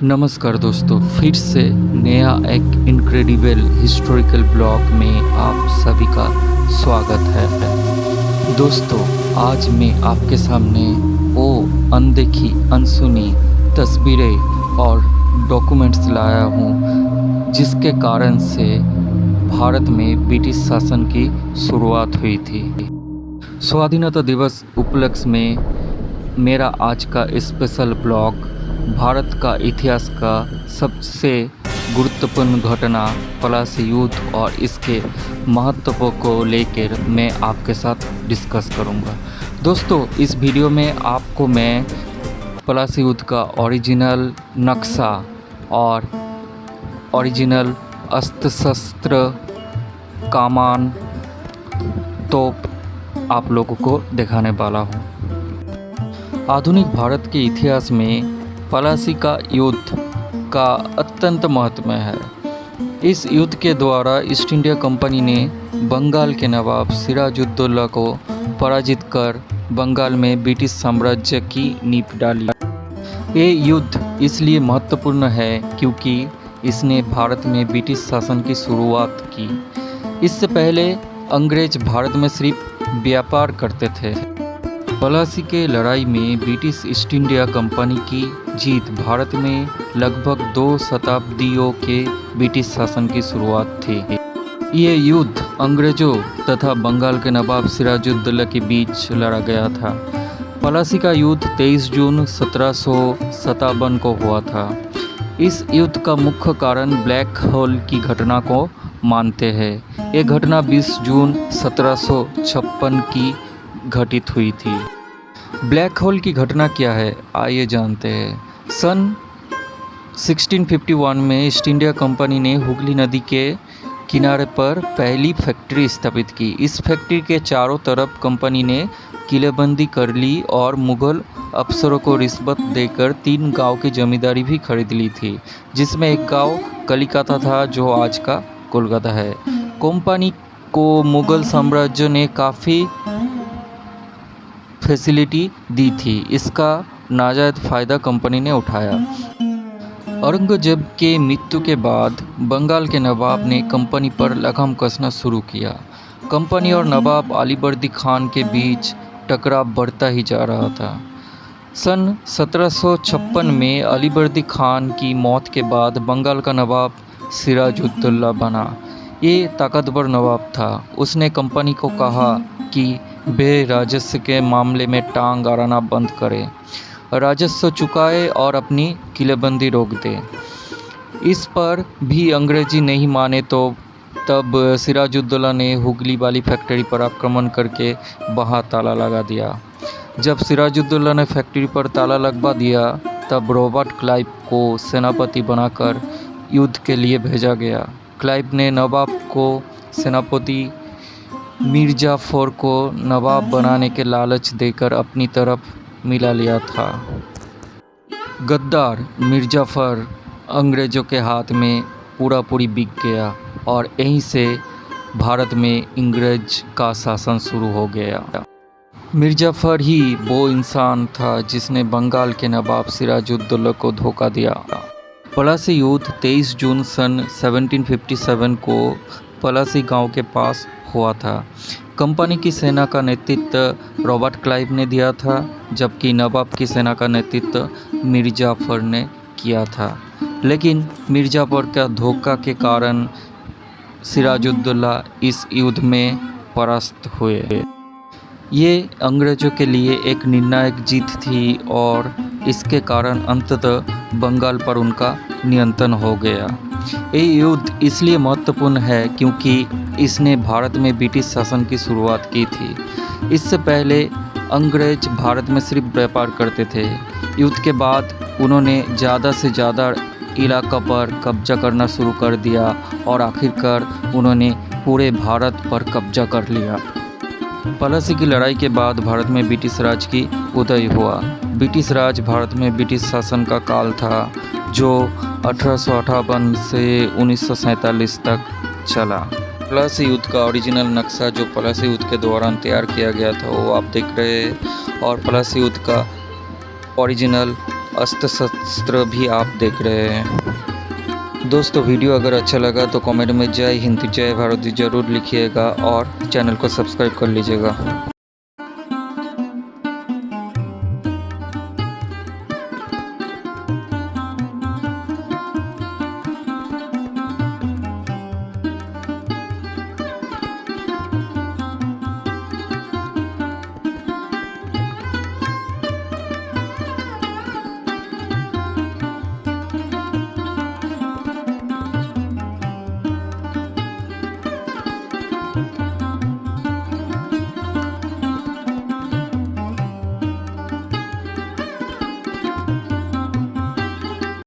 नमस्कार दोस्तों, फिर से नया एक इनक्रेडिबल हिस्टोरिकल ब्लॉग में आप सभी का स्वागत है। दोस्तों, आज मैं आपके सामने वो अनदेखी अनसुनी तस्वीरें और डॉक्यूमेंट्स लाया हूँ जिसके कारण से भारत में ब्रिटिश शासन की शुरुआत हुई थी। स्वाधीनता दिवस उपलक्ष्य में मेरा आज का स्पेशल ब्लॉग भारत का इतिहास का सबसे गुरुत्वपूर्ण घटना पलासी युद्ध और इसके महत्व को लेकर मैं आपके साथ डिस्कस करूंगा। दोस्तों, इस वीडियो में आपको मैं पलासी युद्ध का ओरिजिनल नक्शा और ओरिजिनल अस्त्र शस्त्र कमान तोप आप लोगों को दिखाने वाला हूँ। आधुनिक भारत के इतिहास में पलासी का युद्ध का अत्यंत महत्व है। इस युद्ध के द्वारा ईस्ट इंडिया कंपनी ने बंगाल के नवाब सिराजुद्दौला को पराजित कर बंगाल में ब्रिटिश साम्राज्य की नींव डाली। ये युद्ध इसलिए महत्वपूर्ण है क्योंकि इसने भारत में ब्रिटिश शासन की शुरुआत की। इससे पहले अंग्रेज भारत में सिर्फ व्यापार करते थे। पलासी के लड़ाई में ब्रिटिश ईस्ट इंडिया कंपनी की जीत भारत में लगभग 2 शताब्दियों के ब्रिटिश शासन की शुरुआत थी। ये युद्ध अंग्रेजों तथा बंगाल के नवाब सिराजुद्दौला के बीच लड़ा गया था। पलासी का युद्ध 23 जून 1757 को हुआ था। इस युद्ध का मुख्य कारण ब्लैक होल की घटना को मानते हैं। ये घटना 20 जून 1756 की घटित हुई थी। ब्लैक होल की घटना क्या है, आइए जानते हैं। सन 1651 में ईस्ट इंडिया कंपनी ने हुगली नदी के किनारे पर पहली फैक्ट्री स्थापित की। इस फैक्ट्री के चारों तरफ कंपनी ने किलेबंदी कर ली और मुगल अफसरों को रिश्वत देकर 3 गांव की जमींदारी भी खरीद ली थी, जिसमें एक गांव कलिकता था जो आज का कोलकाता है। कंपनी को मुगल साम्राज्य ने काफ़ी फैसिलिटी दी थी। इसका नाजायज फ़ायदा कंपनी ने उठाया। औरंगजेब के मृत्यु के बाद बंगाल के नवाब ने कंपनी पर लगाम कसना शुरू किया। कंपनी और नवाब अलीवर्दी खान के बीच टकराव बढ़ता ही जा रहा था। सन 1756 में अलीवर्दी खान की मौत के बाद बंगाल का नवाब सिराजुद्दौला बना। ये ताकतवर नवाब था। उसने कंपनी को कहा कि वे राजस्व के मामले में टांग अड़ाना बंद करें, राजस्व चुकाए और अपनी किलेबंदी रोक दे। इस पर भी अंग्रेजी नहीं माने तो तब सिराजुद्दौला ने हुगली वाली फैक्ट्री पर आक्रमण करके वहां ताला लगा दिया। जब सिराजुद्दौला ने फैक्ट्री पर ताला लगवा दिया तब रॉबर्ट क्लाइव को सेनापति बनाकर युद्ध के लिए भेजा गया। क्लाइव ने नवाब को सेनापति मिर्जाफर को नवाब बनाने के लालच देकर अपनी तरफ मिला लिया था। गद्दार मिर्जाफर अंग्रेज़ों के हाथ में पूरी बिक गया और यहीं से भारत में अंग्रेज का शासन शुरू हो गया। मिर्जाफर ही वो इंसान था जिसने बंगाल के नवाब सिराजुद्दौला को धोखा दिया। पलासी युद्ध 23 जून सन 1757 को पलासी गांव के पास हुआ था। कंपनी की सेना का नेतृत्व रॉबर्ट क्लाइव ने दिया था, जबकि नवाब की सेना का नेतृत्व मिर्जाफर ने किया था। लेकिन मिर्जाफर का धोखा के कारण सिराजुद्दौला इस युद्ध में परास्त हुए। ये अंग्रेज़ों के लिए एक निर्णायक जीत थी और इसके कारण अंततः बंगाल पर उनका नियंत्रण हो गया। ये युद्ध इसलिए महत्वपूर्ण है क्योंकि इसने भारत में ब्रिटिश शासन की शुरुआत की थी। इससे पहले अंग्रेज भारत में सिर्फ व्यापार करते थे। युद्ध के बाद उन्होंने ज़्यादा से ज़्यादा इलाका पर कब्जा करना शुरू कर दिया और आखिरकार उन्होंने पूरे भारत पर कब्जा कर लिया। पलासी की लड़ाई के बाद भारत में ब्रिटिश राज की उदय हुआ। ब्रिटिश राज भारत में ब्रिटिश शासन का काल था जो 1858 से 1947 तक चला। पलासी युद्ध का ओरिजिनल नक्शा जो पलासी युद्ध के दौरान तैयार किया गया था वो आप देख रहे हैं, और पलासी युद्ध का ओरिजिनल अस्त्र शस्त्र भी आप देख रहे हैं। दोस्तों वीडियो अगर अच्छा लगा तो कमेंट में जय हिंद जय भारत ज़रूर लिखिएगा और चैनल को सब्सक्राइब कर लीजिएगा।